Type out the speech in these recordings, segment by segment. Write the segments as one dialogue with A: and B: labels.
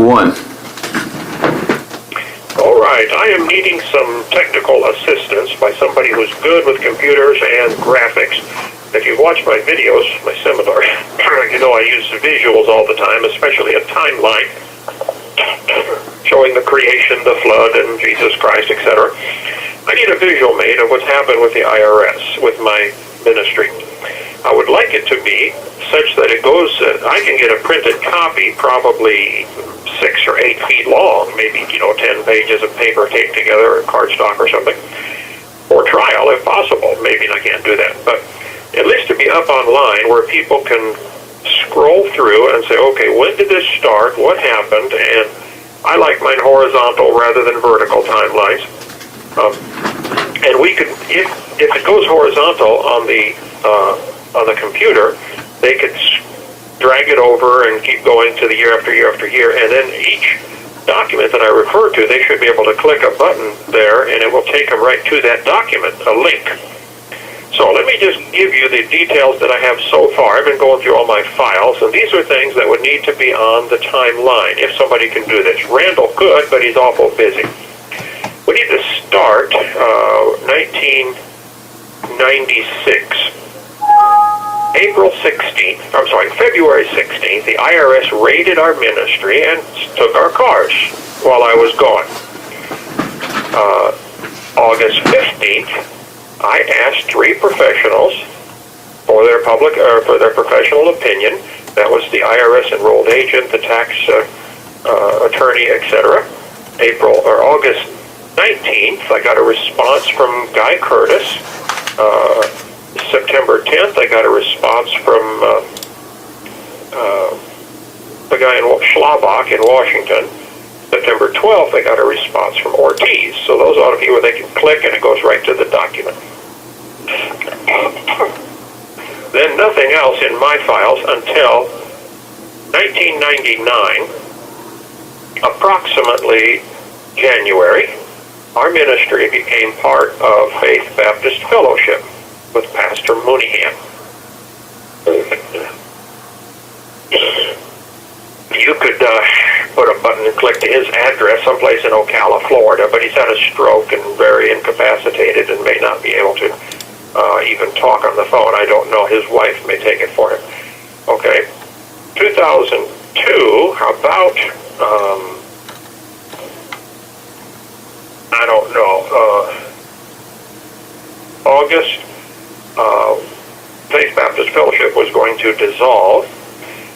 A: 1.
B: All right, I am needing some technical assistance by somebody who's good with computers and graphics. If you've watched my videos, my seminars, you know I use visuals all the time, especially a timeline showing the creation, the flood, and Jesus Christ, etc. I need a visual made of what's happened with the IRS, with my ministry. I would like it to be such that it goes, I can get a printed copy, probably 6 or 8 feet long, maybe, 10 pages of paper taped together, or cardstock or something, or trial if possible. Maybe I can't do that, but at least to be up online where people can scroll through and say, okay, when did this start? What happened? And I like mine horizontal rather than vertical timelines. And we could, if it goes horizontal on the computer, they could drag it over and keep going to the year after year after year, and then each document that I refer to, they should be able to click a button there, and it will take them right to that document, a link. So let me just give you the details that I have so far. I've been going through all my files, and these are things that would need to be on the timeline if somebody can do this. Randall could, but he's awful busy. We need to start 1996. February 16th, the IRS raided our ministry and took our cars while I was gone. August 15th, I asked 3 professionals for their professional opinion. That was the IRS enrolled agent, the tax attorney, etc. August 19th, I got a response from Guy Curtis. September 10th, I got a response from the guy in Schlabach in Washington. September 12th, I got a response from Ortiz. So those ought to be where they can click and it goes right to the document. Then nothing else in my files until 1999, approximately January. Our ministry became part of Faith Baptist Fellowship with Pastor Mooneyham. You could put a button and click to his address someplace in Ocala, Florida, but he's had a stroke and very incapacitated and may not be able to even talk on the phone. I don't know. His wife may take it for him. Okay. 2002, about, I don't know, August, Faith Baptist Fellowship was going to dissolve.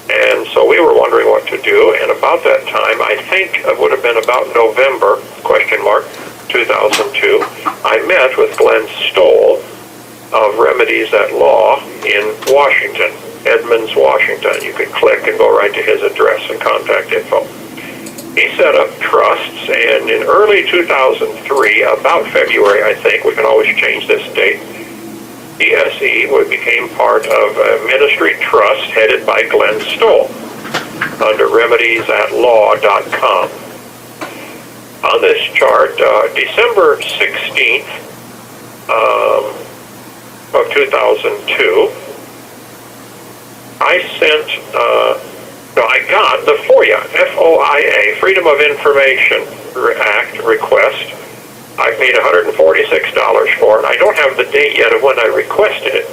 B: And so we were wondering what to do, and about that time, I think it would have been about November, 2002, I met with Glenn Stoll of Remedies at Law in Washington, Edmonds, Washington. You could click and go right to his address and contact info. He set up trusts, and in early 2003, about February, I think, we can always change this date, ESE became part of a ministry trust headed by Glenn Stoll under remediesatlaw.com. On this chart, December 16th of 2002, I got the FOIA, F-O-I-A, Freedom of Information Act request. I paid $146 for it. I don't have the date yet of when I requested it,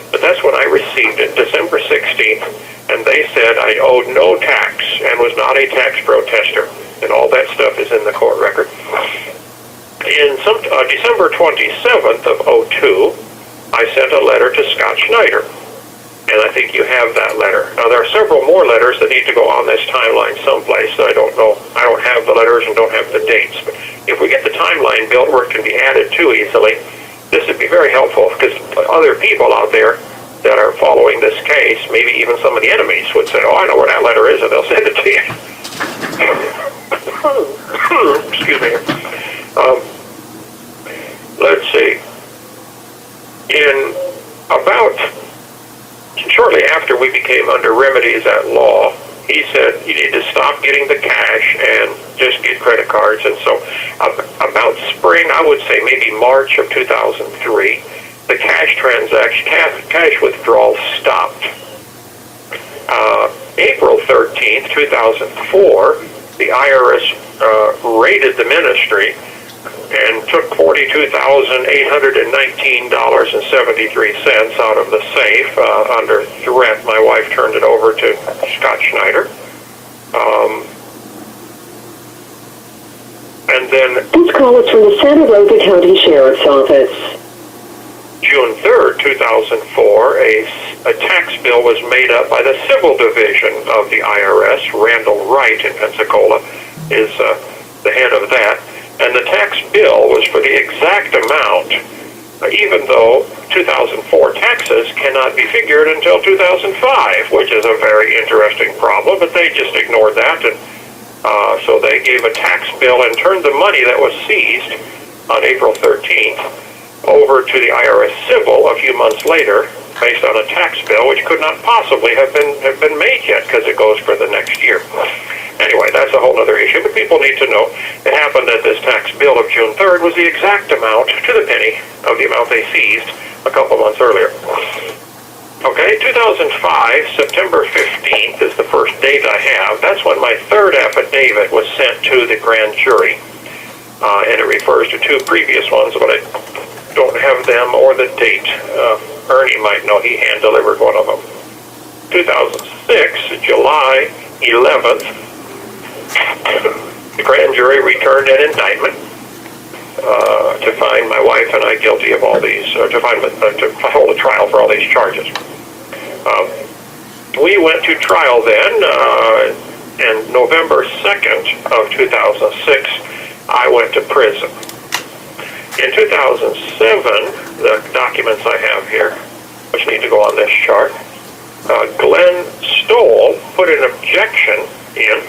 B: but that's when I received it, December 16th, and they said I owed no tax and was not a tax protester, and all that stuff is in the court record. In December 27th of 2002, I sent a letter to Scott Schneider, and I think you have that letter. Now, there are several more letters that need to go on this timeline someplace. I don't know. I don't have the letters and don't have the dates. But if we get the timeline built where it can be added to easily, this would be very helpful because other people out there that are following this case, maybe even some of the enemies, would say, oh, I know where that letter is, and they'll send it to you. Excuse me. Let's see. Shortly after we became under Remedies at Law, he said you need to stop getting the cash and just get credit cards. And so about spring, I would say maybe March of 2003, the cash transaction, cash withdrawals stopped. April 13th, 2004, the IRS raided the ministry and took $42,819.73 out of the safe under threat. My wife turned it over to Scott Schneider. And then
A: this call is from the Santa Rosa County Sheriff's Office.
B: June 3rd, 2004, a tax bill was made up by the Civil Division of the IRS. Randall Wright in Pensacola is the head of that. And the tax bill was for the exact amount, even though 2004 taxes cannot be figured until 2005, which is a very interesting problem, but they just ignored that. And so they gave a tax bill and turned the money that was seized on April 13th over to the IRS Civil a few months later, based on a tax bill which could not possibly have been made yet because it goes for the next year. Anyway, that's a whole other issue, but people need to know it happened that this tax bill of June 3rd was the exact amount, to the penny, of the amount they seized a couple months earlier. Okay, 2005, September 15th is the first date I have. That's when my third affidavit was sent to the grand jury, and it refers to two previous ones, but I don't have them or the date. Ernie might know. He hand-delivered one of them. 2006, July 11th, the grand jury returned an indictment to find my wife and I guilty of all these, to hold a trial for all these charges. We went to trial then, and November 2nd of 2006, I went to prison. In 2007, the documents I have here, which need to go on this chart, Glenn Stoll put an objection in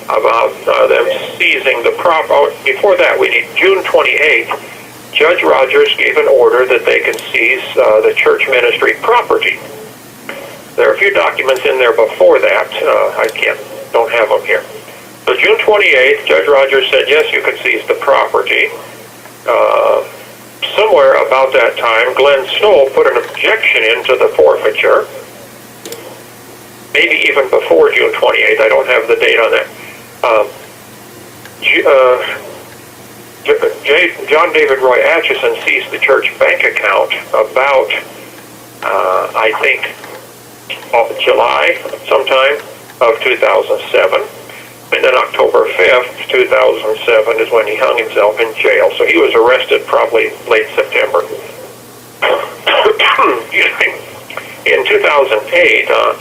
B: about them seizing the property. Before that, we need June 28th, Judge Rogers gave an order that they can seize the church ministry property. There are a few documents in there before that. Don't have them here. So June 28th, Judge Rogers said, yes, you can seize the property. Somewhere about that time, Glenn Stoll put an objection into the forfeiture. Maybe even before June 28th. I don't have the date on that. John David Roy Atchison seized the church bank account about, I think, July sometime of 2007. And then October 5th, 2007 is when he hung himself in jail. So he was arrested probably late September. In 2008,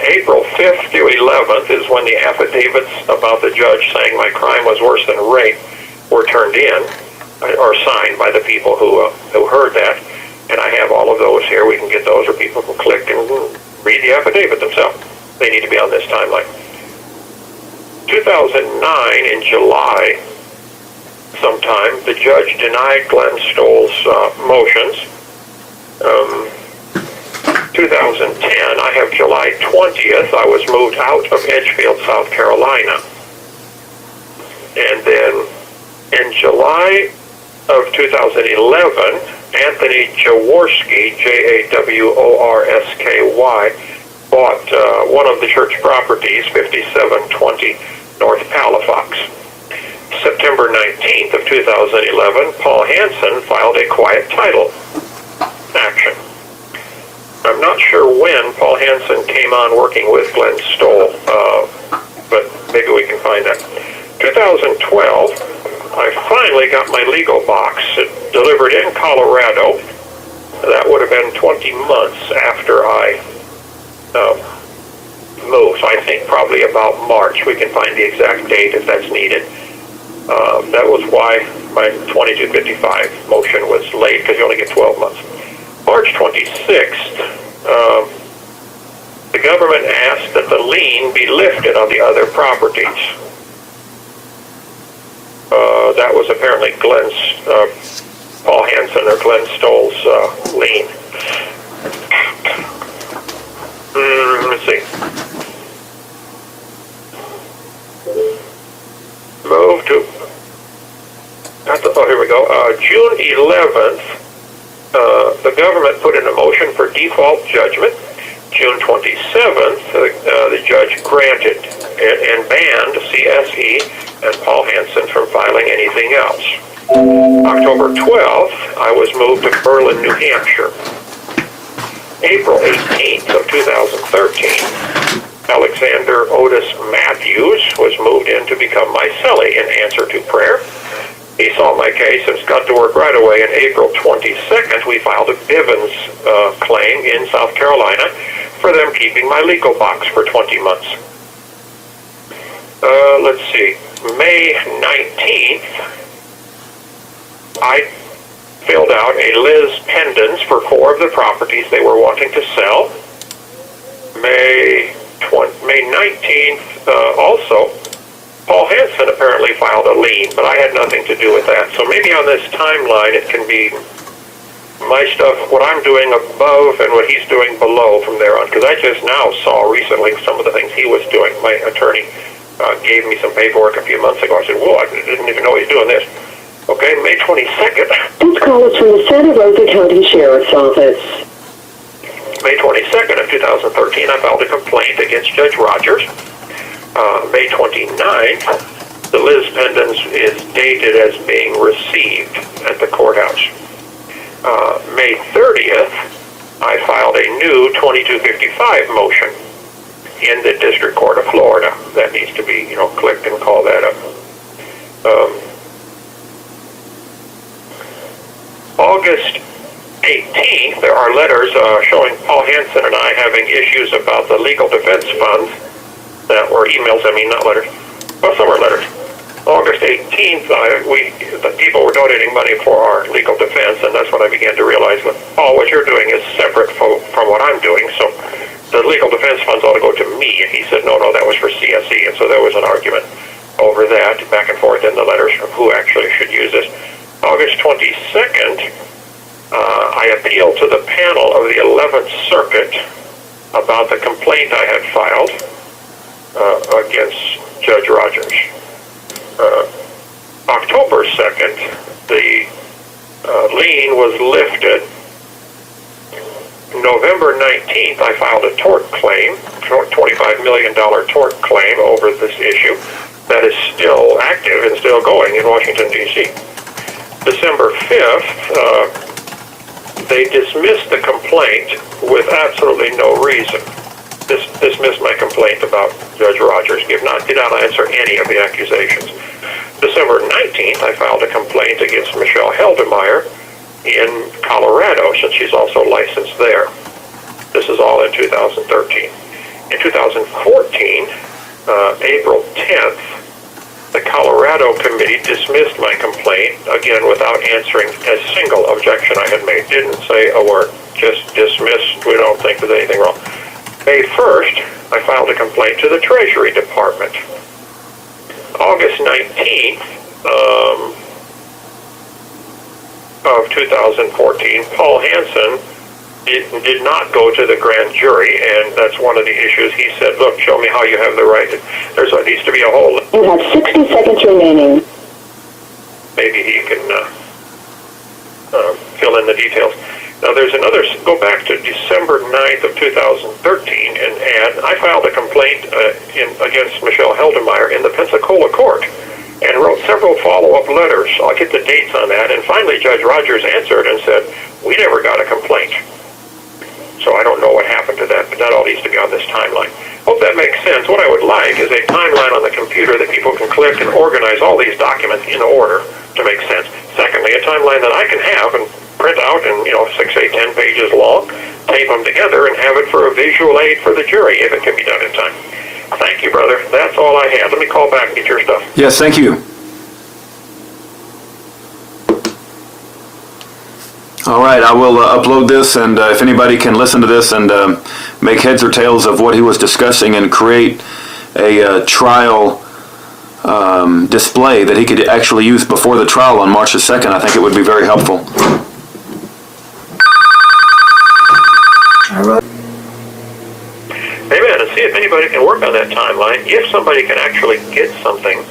B: April 5th to 11th is when the affidavits about the judge saying my crime was worse than rape were turned in, or signed by the people who heard that. And I have all of those here. We can get those, or people can click and read the affidavit themselves. They need to be on this timeline. 2009, in July, sometime, the judge denied Glenn Stoll's motions. 2010, I have July 20th, I was moved out of Edgefield, South Carolina. And then in July of 2011, Anthony Jaworski, Jaworrsky, bought one of the church properties, 5720 North Palafox. September 19th of 2011, Paul Hansen filed a quiet title action. I'm not sure when Paul Hansen came on working with Glenn Stoll, but maybe we can find that. 2012, I finally got my legal box delivered in Colorado. That would have been 20 months after I moved. So I think probably about March. We can find the exact date if that's needed. That was why my 2255 motion was late, because you only get 12 months. March 26th, the government asked that the lien be lifted on the other properties. That was apparently Paul Hansen or Glenn Stoll's lien. Let's see. Move to, here we go. June 11th, the government put in a motion for default judgment. June 27th, the judge granted and banned CSE and Paul Hansen from filing anything else. October 12th, I was moved to Berlin, New Hampshire. April 18th of 2013, Alexander Otis Matthews was moved in to become my cellie in answer to prayer. He saw my case and got to work right away. On April 22nd, we filed a Bivens claim in South Carolina for them keeping my legal box for 20 months. Let's see, May 19th, I filled out a Liz pendants for 4 of the properties they were wanting to sell. May 19th, also, Paul Hansen apparently filed a lien, but I had nothing to do with that. So maybe on this timeline it can be my stuff, what I'm doing above and what he's doing below from there on, because I just now saw recently some of the things he was doing. My attorney gave me some paperwork a few months ago. I said, whoa, I didn't even know he's doing this. Okay, May 22nd.
A: This call is from the Santa Rosa County Sheriff's Office.
B: May 22nd of 2013, I filed a complaint against Judge Rogers. May 29th, the Liz pendants is dated as being received at the courthouse. May 30th, I filed a new 2255 motion in the District Court of Florida. That needs to be, clicked and call that up. August 18th, there are letters showing Paul Hansen and I having issues about the legal defense funds that were emails, not letters. Well, some were letters. August 18th, the people were donating money for our legal defense, and that's when I began to realize that, Paul, what you're doing is separate from what I'm doing, so the legal defense funds ought to go to me. And he said, no, that was for CSE, and so there was an argument over that, back and forth in the letters of who actually should use this. August 22nd, I appealed to the panel of the 11th Circuit about the complaint I had filed against Judge Rogers. October 2nd, the lien was lifted. November 19th, I filed a tort claim, $25 million tort claim over this issue that is still active and still going in Washington, D.C. December 5th, they dismissed the complaint with absolutely no reason. Dismissed my complaint about Judge Rogers. Did not answer any of the accusations. December 19th, I filed a complaint against Michelle Heldemeyer in Colorado, since she's also licensed there. This is all in 2013. In 2014, April 10th, the Colorado committee dismissed my complaint, again without answering a single objection I had made. Didn't say a word, just dismissed. We don't think there's anything wrong. May 1st, I filed a complaint to the Treasury Department. August 19th of 2014, Paul Hansen did not go to the grand jury, and that's one of the issues. He said, look, show me how you have the right. There needs to be a whole...
A: You have 60 seconds remaining.
B: Maybe he can fill in the details. Now, there's another... Go back to December 9th of 2013 and add, I filed a complaint against Michelle Heldemeyer in the Pensacola court and wrote several follow-up letters. I'll get the dates on that. And finally, Judge Rogers answered and said, we never got a complaint. So I don't know what happened to that, but that all needs to be on this timeline. Hope that makes sense. What I would like is a timeline on the computer that people can click and organize all these documents in order to make sense. Secondly, a timeline that I can have and print out and, 6, 8, 10 pages long, tape them together and have it for a visual aid for the jury if it can be done in time. Thank you, brother. That's all I had. Let me call back and get your stuff.
C: Yes, thank you. All right, I will upload this, and if anybody can listen to this and make heads or tails of what he was discussing and create a trial display that he could actually use before the trial on March the 2nd, I think it would be very helpful.
B: Amen. And see if anybody can work on that timeline. If somebody can actually get something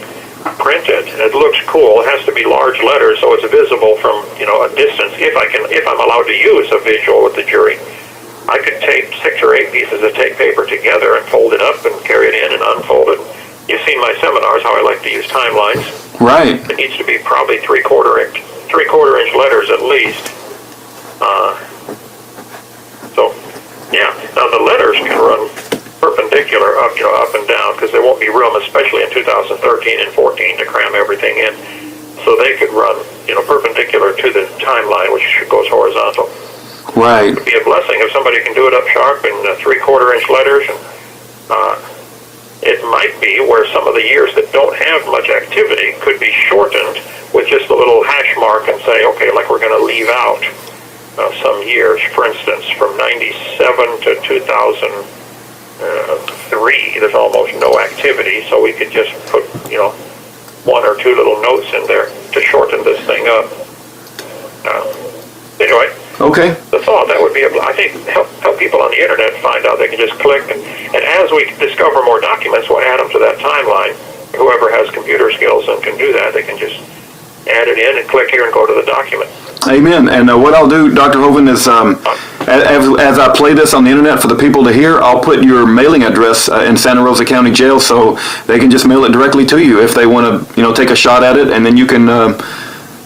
B: printed, it looks cool. It has to be large letters so it's visible from a distance. If I'm allowed to use a visual with the jury, I could tape 6 or 8 pieces of tape paper together and fold it up and carry it in and unfold it. you've seen my seminars, how I like to use timelines.
C: Right.
B: It needs to be probably three-quarter inch letters at least. So, yeah. Now the letters can run perpendicular up, up and down, because there won't be room, especially in 2013 and 14, to cram everything in. So they could run, perpendicular to the timeline, which goes horizontal.
C: Right.
B: It would be a blessing if somebody can do it up sharp in three-quarter inch letters. And it might be where some of the years that don't have much activity could be shortened with just a little hash mark and say, okay, like we're going to leave out some years, for instance, from 97 to 2003, there's almost no activity, so we could just put, one or two little notes in there to shorten this thing up. Anyway.
C: Okay.
B: The thought that would be, I think, help people on the internet find out. They can just click, and as we discover more documents, we'll add them to that timeline. Whoever has computer skills and can do that, they can just add it in and click here and go to the document.
C: Amen. And what I'll do, Dr. Hovind, is as I play this on the internet for the people to hear, I'll put your mailing address in Santa Rosa County Jail, so they can just mail it directly to you if they want to, take a shot at it, and then you can,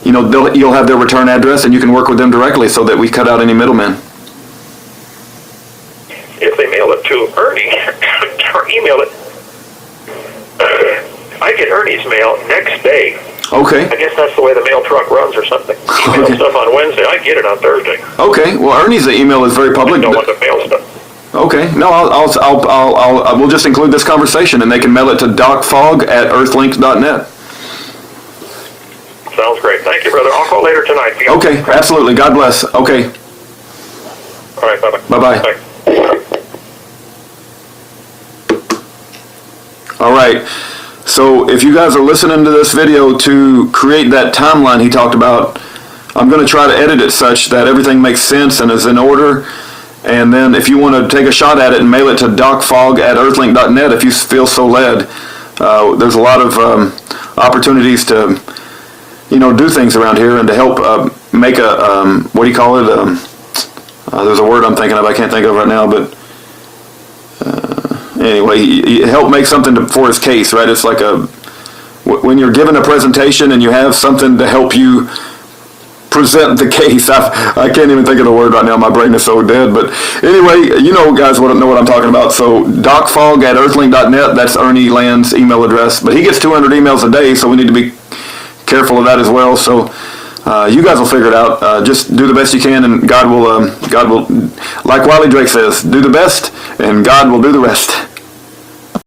C: you'll have their return address, and you can work with them directly, so that we cut out any middlemen.
B: If they mail it to Ernie or email it, I get Ernie's mail next day.
C: Okay.
B: I guess that's the way the mail truck runs or something. Email stuff on Wednesday, I get it on Thursday.
C: Okay. Well, Ernie's email is very public.
B: I don't want to mail stuff.
C: Okay. No, we'll just include this conversation, and they can mail it to docfog@earthlink.net.
B: Sounds great. Thank you, brother. I'll call later tonight.
C: Okay. Absolutely. God bless. Okay.
B: All right. Bye-bye.
C: Bye-bye.
B: Bye.
C: All right. So if you guys are listening to this video to create that timeline he talked about, I'm going to try to edit it such that everything makes sense and is in order. And then if you want to take a shot at it and mail it to docfog@earthlink.net if you feel so led, there's a lot of opportunities to, do things around here and to help make a, what do you call it? There's a word I'm thinking of, I can't think of right now, but anyway, help make something for his case, right? It's like when you're given a presentation and you have something to help you present the case. I can't even think of the word right now. My brain is so dead. But anyway, guys know what I'm talking about. So docfog@earthlink.net, that's Ernie Land's email address. But he gets 200 emails a day, so we need to be careful of that as well. So you guys will figure it out. Just do the best you can, and God will, like Wiley Drake says, do the best, and God will do the rest.